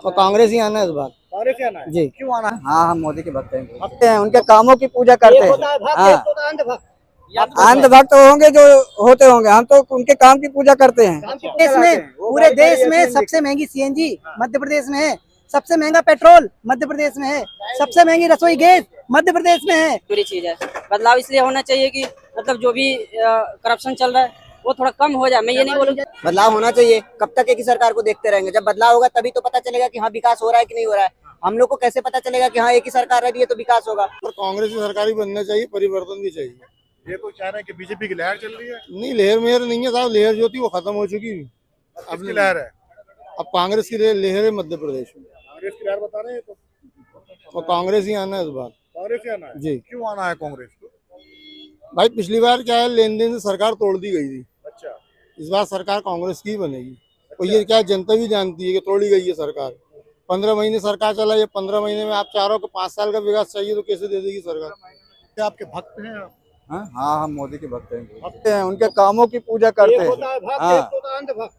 तो कांग्रेस ही आना है इस बार। कांग्रेस ही आना है जी। क्यों आना है? हाँ, हम मोदी के भक्त हैं, उनके कामों की पूजा करते हैं। हाँ, अंधभक्त होंगे जो होते होंगे, हम तो उनके काम की पूजा करते हैं। देश में, पूरे देश में सबसे महंगी सीएनजी मध्य प्रदेश में है, सबसे महंगा पेट्रोल मध्य प्रदेश में है, सबसे महंगी रसोई गैस मध्य प्रदेश में है। बुरी चीज है। बदलाव इसलिए होना चाहिए कि मतलब जो भी करप्शन चल रहा है वो थोड़ा कम हो जाए। मैं ये नहीं बोलूँगा बदलाव होना चाहिए। कब तक एक ही सरकार को देखते रहेंगे? जब बदलाव होगा तभी तो पता चलेगा कि हाँ विकास हो रहा है कि नहीं हो रहा है। हम लोग को कैसे पता चलेगा कि हाँ एक ही सरकार रही है तो विकास होगा? और कांग्रेस की सरकार ही बनना चाहिए, परिवर्तन भी चाहिए। ये तो चाह रहे हैं कि बीजेपी की लहर चल रही है। नहीं, लहर मेहर नहीं है साहब, लहर जो थी वो खत्म हो चुकी। अब की लहर है, अब कांग्रेस की लहर है मध्य प्रदेश में, कांग्रेस की लहर बता रहे हैं तो और कांग्रेस ही आना है इस बार। कांग्रेस ही आना है जी। क्यों आना है कांग्रेस को? भाई पिछली बार क्या है, लेन देन से सरकार तोड़ दी गई थी, अच्छा, इस बार सरकार कांग्रेस की ही बनेगी। और ये क्या जनता भी जानती है कि तोड़ी गई है सरकार। 15 महीने सरकार चला, ये 15 महीने में आप चारों को 5 साल का विकास चाहिए तो कैसे दे देगी सरकार? क्या आपके भक्त हैं आप? हाँ, हम मोदी के भक्त हैं, उनके कामों की पूजा करते एक हैं। होता है भक्त, हाँ। एक होता है अंधभक्त।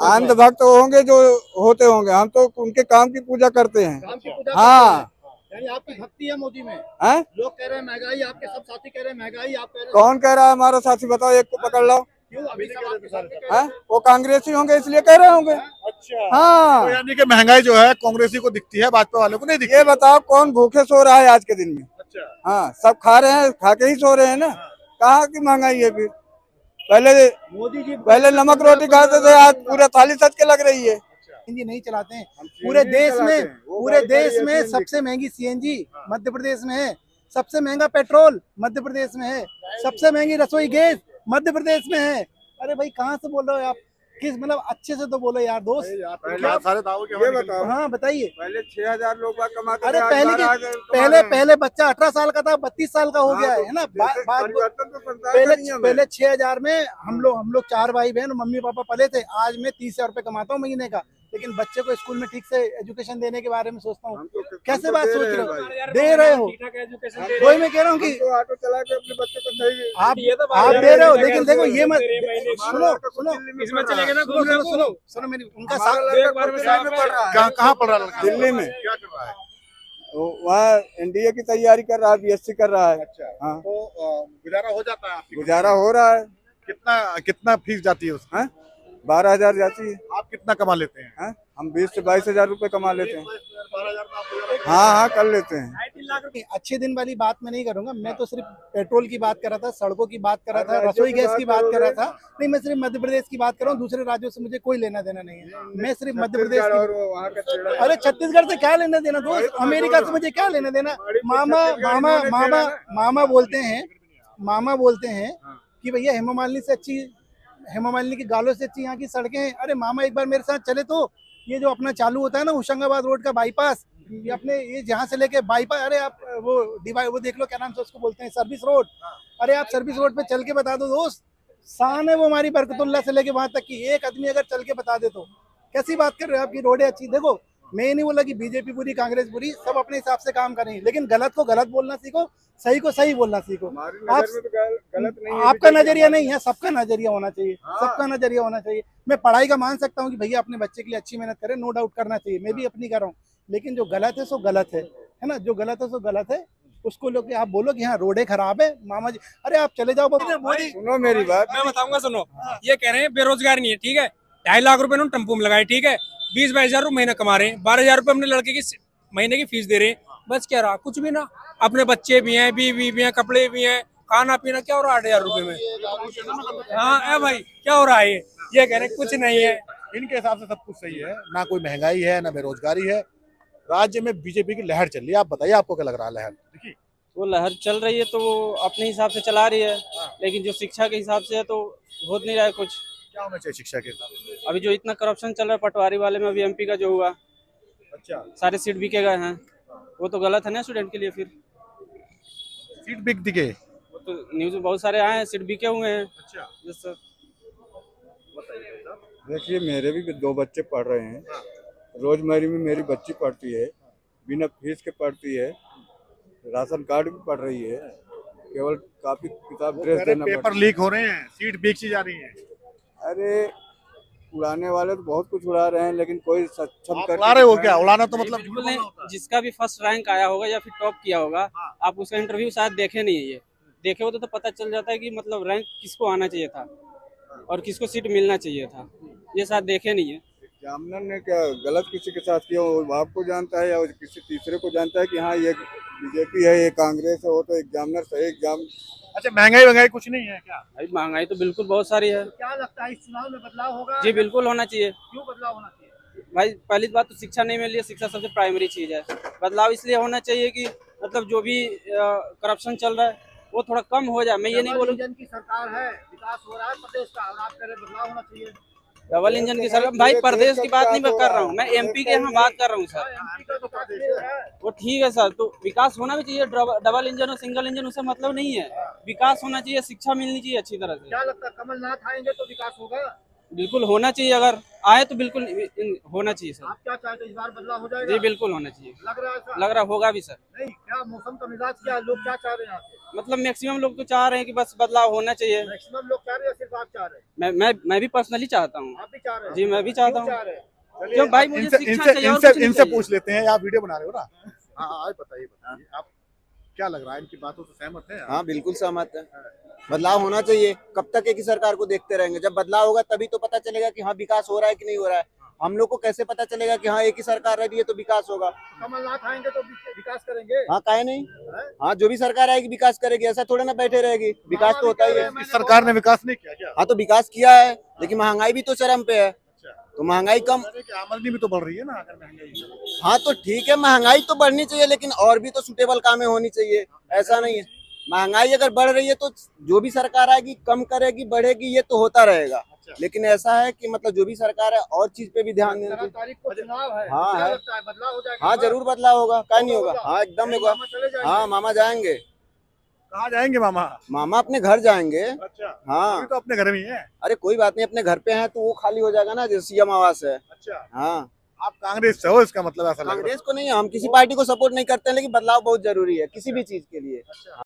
अंधभक्त होंगे जो होते होंगे, हम तो उनके काम की पूजा करते हैं। काम की पूजा हाँ। करते हैं। यानी आपकी भक्ति है मोदी में। हैं? लोग कह रहे हैं महंगाई, आपके सब साथी कह रहे हैं महंगाई, आप कह रहे हैं कौन कह रहा है हमारा साथी? बताओ, एक को पकड़ लो। क्यों? अभी सब आपके साथ कह रहे हैं? हैं। वो कांग्रेसी होंगे इसलिए कह रहे होंगे। अच्छा, हाँ। तो यानी कि महंगाई जो है कांग्रेसी को दिखती है, भाजपा वालों को नहीं दिखती। ये बताओ कौन भूखे सो रहा है आज के दिन में? अच्छा, हाँ, सब खा रहे हैं, खा के ही सो रहे हैं ना। कहाँ की महंगाई है फिर? मोदी जी पहले नमक रोटी खाते थे, आज पूरा थाली सज के लग रही है। सीएनजी नहीं चलाते हैं पूरे देश में, पूरे देश में सबसे महंगी सीएनजी मध्य प्रदेश में है, सबसे महंगा पेट्रोल मध्य प्रदेश में है, सबसे महंगी रसोई गैस मध्य प्रदेश में है। अरे भाई कहाँ से बोल रहे हो आप? किस मतलब अच्छे से तो बोलो यार दोस्त। सारे दावों के ये बताओ, हाँ बताइए। पहले 6,000 लोग कमाते अरे थे, आज पहले 12,000 पहले कमा रहे हैं। पहले बच्चा 18 साल का था, 32 साल का हो गया है ना। परिवर्तन तो संसार का नियम है। पहले 6,000 में हम लोग 4 भाई बहन मम्मी पापा पले थे। आज मैं 30,000 रुपए कमाता हूँ महीने का, लेकिन बच्चे को स्कूल में ठीक से एजुकेशन देने के बारे में सोचता हूँ। कैसे बात सोच रहे हो? दे रहे हो, वही मैं कह रहा हूँ कि तो ऑटो चला के अपने बच्चे को सही आप दे रहे हो, लेकिन देखो ये मत सुनो सुनो इसमें चलेगा ना, सुनो सुनो सुनो मेरी उनका कहाँ पढ़ रहा है लड़का? दिल्ली में क्या कर रहा है? वहाँ एनडीए की तैयारी कर रहा है, बीएससी कर रहा है। अच्छा, हाँ, तो गुजारा हो जाता है आपकी? गुजारा हो रहा है। कितना फीस जाती है उसकी? 12,000 जाती है। आप कितना कमा लेते हैं? हाँ? हम 20 से 22,000 रुपए कमा लेते हैं। 12,000 में आप गुजारा हाँ हाँ, कर लेते हैं। अच्छे दिन वाली बात मैं नहीं करूंगा। मैं तो सिर्फ पेट्रोल की बात कर रहा था, सड़कों की बात कर रहा था, रसोई गैस की बात कर रहा था। नहीं, मैं सिर्फ मध्य प्रदेश की बात कर रहा हूँ, दूसरे राज्यों से मुझे कोई लेना देना नहीं है। मैं सिर्फ मध्य प्रदेश की। अरे छत्तीसगढ़ से क्या लेना देना दोस्त? अमेरिका से मुझे क्या लेना देना? मामा बोलते हैं कि भैया हेमा मालिनी से अच्छी, हेमा मालिनी की गालों से अच्छी यहाँ की सड़कें हैं। अरे मामा एक बार मेरे साथ चले तो ये जो अपना चालू होता है ना होशंगाबाद रोड का बाईपास, ये अपने ये जहाँ से लेके बाईपास, अरे आप वो देख लो क्या नाम से उसको बोलते हैं, सर्विस रोड। अरे आप सर्विस रोड पे चल के बता दो दोस्त, शान है वो हमारी बरकतुल्ला से लेके वहां तक की। एक आदमी अगर चल के बता दे तो कैसी बात कर रहे हो? आपकी रोडें अच्छी। देखो मैं ये नहीं बोला कि बीजेपी बुरी कांग्रेस बुरी, सब अपने हिसाब से काम करें, लेकिन गलत को गलत बोलना सीखो, सही को सही बोलना सीखो। आप गलत नहीं है, आपका नजरिया नहीं है, सबका नजरिया होना चाहिए। सबका नजरिया होना चाहिए। मैं पढ़ाई का मान सकता हूँ कि भैया अपने बच्चे के लिए अच्छी मेहनत करें, नो डाउट करना चाहिए, मैं भी अपनी कर रहा हूँ, लेकिन जो गलत है सो गलत है ना? जो गलत है सो गलत है। उसको लोग आप बोलो कि हाँ रोडें खराब है मामा जी, अरे आप चले जाओ मोदी। सुनो मेरी बात, मैं बताऊंगा, सुनो। ये कह रहे हैं बेरोजगार नहीं है, ठीक है, 2.5 लाख रुपए उन्होंने टेम्पो में लगाए, ठीक है, 20-22 हजार महीना कमा रहे हैं, 12,000 रुपए अपने लड़के की महीने की फीस दे रहे हैं, बस क्या रहा? कुछ भी ना। अपने बच्चे भी हैं, बीवी भी हैं, कपड़े भी हैं, खाना पीना क्या हो रहा है 8,000 रुपए में? हाँ भाई क्या हो रहा है? ये कह रहे हैं कुछ नहीं है। इनके हिसाब से सब कुछ सही है, ना कोई महंगाई है ना बेरोजगारी है। राज्य में बीजेपी की लहर चल रही है, आप बताइए आपको क्या लग रहा है लहर? देखिए वो लहर चल रही है तो वो अपने हिसाब से चला रही है, लेकिन जो शिक्षा के हिसाब से है तो हो नहीं रहा है कुछ। क्या होना चाहिए शिक्षा के हिसाब से? अभी जो इतना करप्शन चल रहा है पटवारी वाले में, अभी एमपी का जो हुआ, अच्छा, सारे सीट बिके गए हैं, वो तो गलत है ना स्टूडेंट के लिए। फिर सीट बिक दिखे? वो तो न्यूज में बहुत सारे आए हैं, सीट बिके हुए हैं। अच्छा, जैसे देखिए मेरे भी 2 बच्चे पढ़ रहे हैं, रोजमेरी में मेरी बच्ची पढ़ती है, बिना फीस के पढ़ती है, राशन कार्ड भी पढ़ रही है, केवल कॉपी किताब ड्रेस देना पेपर लीक हो रहे हैं, सीट बेची जा रही है। अरे उड़ाने वाले तो बहुत कुछ उड़ा रहे हैं, लेकिन कोई सक्षम आप कर उड़ा रहे हो क्या? उड़ाना तो मतलब बिल्कुल नहीं, जिसका भी फर्स्ट रैंक आया होगा या फिर टॉप किया होगा, आप उसका इंटरव्यू शायद देखे नहीं है। ये देखे होते तो पता चल जाता है कि मतलब रैंक किसको आना चाहिए था और किसको सीट मिलना चाहिए था। ये शायद देखे नहीं है। एग्जामिनर ने क्या गलत किसी के साथ किया, वो आपको जानता है या किसी तीसरे को जानता है कि हाँ ये बीजेपी है, ये कांग्रेस है, वो तो एग्जामिनर सही एग्जाम। अच्छा, महंगाई कुछ नहीं है क्या? अभी महंगाई तो बिल्कुल बहुत सारी है। क्या लगता है इस चुनाव में बदलाव होगा? जी बिल्कुल होना चाहिए। क्यों बदलाव होना चाहिए? भाई पहली बात तो शिक्षा नहीं मिल रही है, शिक्षा सबसे प्राइमरी चीज है। बदलाव इसलिए होना चाहिए कि मतलब जो भी करप्शन चल रहा है वो थोड़ा कम हो जाए। मैं ये नहीं बोलूँ इंजन की सरकार है, विकास हो रहा है प्रदेश का, और आप कह रहे बदलाव होना चाहिए। डबल इंजन की सरकार। भाई प्रदेश की बात नहीं मैं कर रहा हूँ, मैं एमपी के यहाँ बात कर रहा हूँ सर। एमपी का विकास नहीं हो रहा है। वो ठीक है सर, तो विकास होना भी चाहिए। डबल इंजन और सिंगल इंजन उससे मतलब नहीं है। विकास होना चाहिए, शिक्षा मिलनी चाहिए अच्छी तरह से। क्या लगता है कमलनाथ आएंगे तो विकास होगा? बिल्कुल होना चाहिए, अगर आए तो बिल्कुल होना चाहिए सर। आप क्या चाहते हैं, इस बार बदलाव हो जाएगा? जी बिल्कुल होना चाहिए, लग रहा है ऐसा? लग रहा होगा भी सर। नहीं, क्या मौसम का मिजाज क्या है? लोग क्या चाह रहे हैं आपसे? मतलब मैक्सिमम लोग तो चाह रहे हैं कि बस बदलाव होना चाहिए। मैक्सिमम लोग चाह रहे हैं, सिर्फ आप चाह रहे हैं? मैं भी पर्सनली चाहता हूँ। आप भी चाह रहे हैं? जी मैं भी चाहता क्यों हूँ। चाह रहे हैं? क्यों भाई, मुझे शिक्षा चाहिए और कुछ नहीं इनसे चाहिए। पूछ लेते हैं। आप वीडियो बना रहे हो ना? हाँ, आज बताइए आप क्या लग रहा है, इनकी बातों से सहमत है? हाँ बिल्कुल सहमत है। बदलाव होना चाहिए। कब तक एक ही सरकार को देखते रहेंगे? जब बदलाव होगा तभी तो पता चलेगा कि हाँ विकास हो रहा है कि नहीं हो रहा है। हम लोग को कैसे पता चलेगा कि हाँ एक ही सरकार रह रही है तो विकास होगा? कमलनाथ आएंगे तो विकास करेंगे? हाँ काहे नहीं। हाँ जो भी सरकार आएगी विकास करेगी, ऐसा थोड़ा ना बैठे रहेगी। विकास तो होता ही है। इस सरकार ने विकास नहीं किया क्या? हाँ तो विकास किया है, लेकिन महंगाई भी तो चरम पे है। तो महंगाई कम। आमदनी भी तो बढ़ रही है ना अगर महंगाई है। हाँ तो ठीक है, महंगाई तो बढ़नी चाहिए, लेकिन और भी तो सुटेबल कामें होनी चाहिए। ऐसा नहीं है, महंगाई अगर बढ़ रही है तो जो भी सरकार आएगी कम करेगी बढ़ेगी, ये तो होता रहेगा। लेकिन ऐसा है कि मतलब जो भी सरकार है और चीज पे भी ध्यान देना 17 तारीख को चुनाव है। हाँ, क्या है। लगता है बदलाव हो जाएगा? हाँ जरूर बदलाव होगा, क्या नहीं होगा। हाँ एकदम होगा। मामा चले जाएंगे? हाँ मामा जाएंगे। कहाँ जाएंगे मामा? मामा अपने घर जाएंगे। अच्छा, हाँ अभी तो अपने घर में ही है। अरे कोई बात नहीं, अपने घर पे हैं तो वो खाली हो जाएगा ना, जो सीएम आवास है। अच्छा, हाँ आप कांग्रेस से हो, इसका मतलब ऐसा लग रहा है। कांग्रेस को नहीं, हम किसी पार्टी को सपोर्ट नहीं करते हैं, लेकिन बदलाव बहुत जरूरी है किसी भी चीज के लिए।